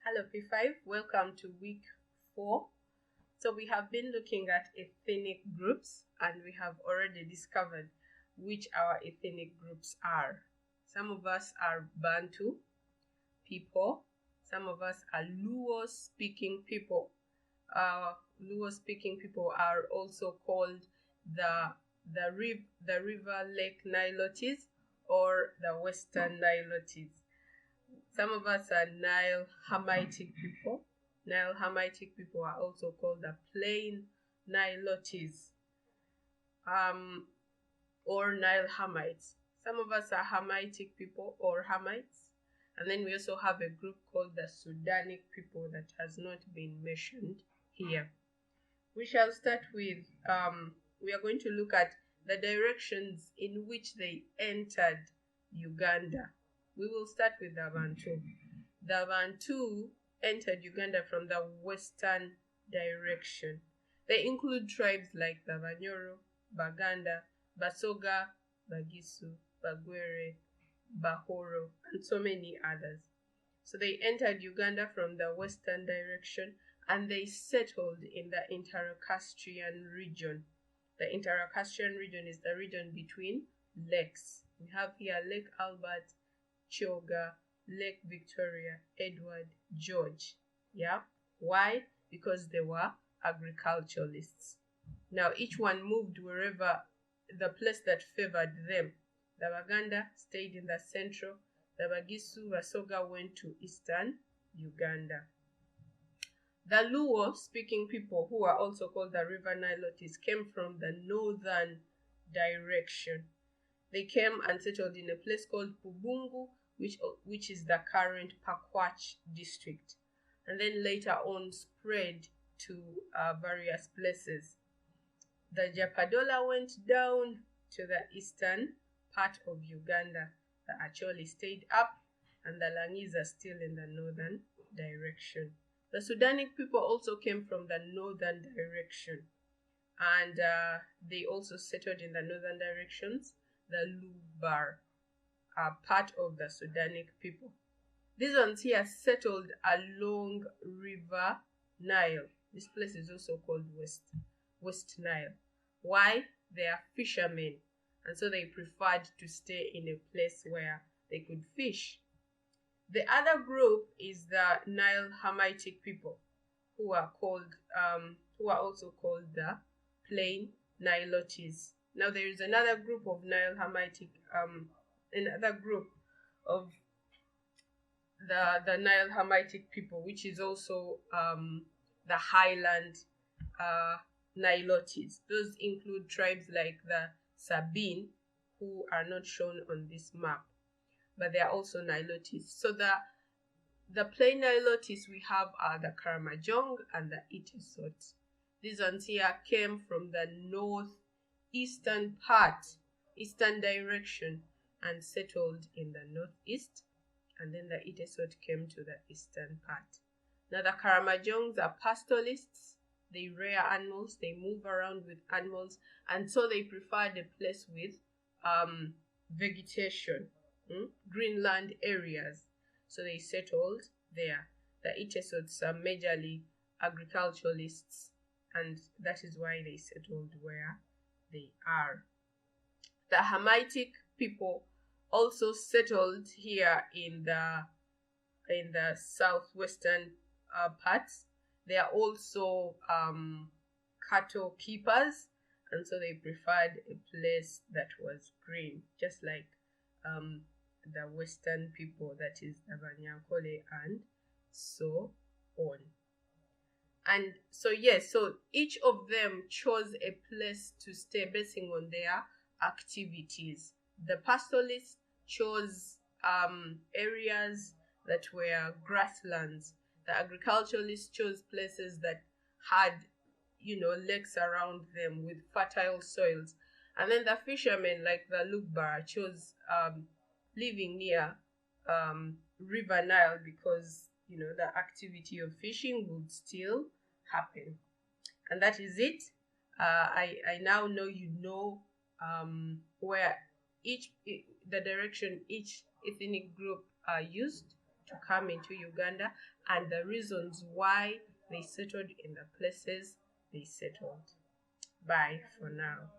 Hello P5, welcome to week 4. So we have been looking at ethnic groups and we have already discovered which our ethnic groups are. Some of us are Bantu people, some of us are Luo speaking people. Luo speaking people are also called the River Lake Nilotes or the Western Nilotes. Some of us are Nile Hamitic people. Nile Hamitic people are also called the Plain Nilotes or Nile Hamites. Some of us are Hamitic people or Hamites. And then we also have a group called the Sudanic people that has not been mentioned here. We shall start with, we are going to look at the directions in which they entered Uganda. We will start with the Bantu. The Bantu entered Uganda from the western direction. They include tribes like the Banyoro, Baganda, Basoga, Bagisu, Bagwere, Bahoro, and so many others. So they entered Uganda from the western direction and they settled in the Intercastrian region. The Intercastrian region is the region between lakes. We have here Lake Albert, Choga, Lake Victoria, Edward, George. Yeah. Why? Because they were agriculturalists. Now each one moved wherever the place that favored them. The Baganda stayed in the central. The Bagisu Basoga went to eastern Uganda. The Luo speaking people, who are also called the River Nilotes, came from the northern direction. They came and settled in a place called Pubungu, which is the current Pakwach district, and then later on spread to various places. The Japadola went down to the eastern part of Uganda. The Acholi stayed up, and the Langis are still in the northern direction. The Sudanic people also came from the northern direction, and they also settled in the northern directions. The Lubar are part of the Sudanic people. These ones here settled along River Nile. This place is also called West Nile. Why? They are fishermen, and so they preferred to stay in a place where they could fish. The other group is the Nile Hamitic people, who are also called the Plain Nilotes. Now there is another group of Nile Hamitic, another group of the Nile Hamitic people, which is also the Highland Nilotes. Those include tribes like the Sabine, who are not shown on this map, but they are also Nilotes. So the plain Nilotes we have are the Karamojong and the Itesot. These ones here came from the northeastern part, eastern direction, and settled in the northeast, and then the Itesot came to the eastern part. Now the Karamojongs are pastoralists. They rear animals, they move around with animals, and so they preferred a place with vegetation, greenland areas. So they settled there. The Itesots are majorly agriculturalists, and that is why they settled where they are. The Hamitic people also settled here in the southwestern parts. They are also cattle keepers, and so they preferred a place that was green, just like the western people, that is the Banyankole and so on. And so yes, so each of them chose a place to stay basing on their activities. The pastoralists chose areas that were grasslands. The agriculturalists chose places that had, lakes around them with fertile soils. And then the fishermen, like the Lugbara, chose living near River Nile because, the activity of fishing would still happen. And that is it. I now know where the direction each ethnic group used to come into Uganda and the reasons why they settled in the places they settled. Bye for now.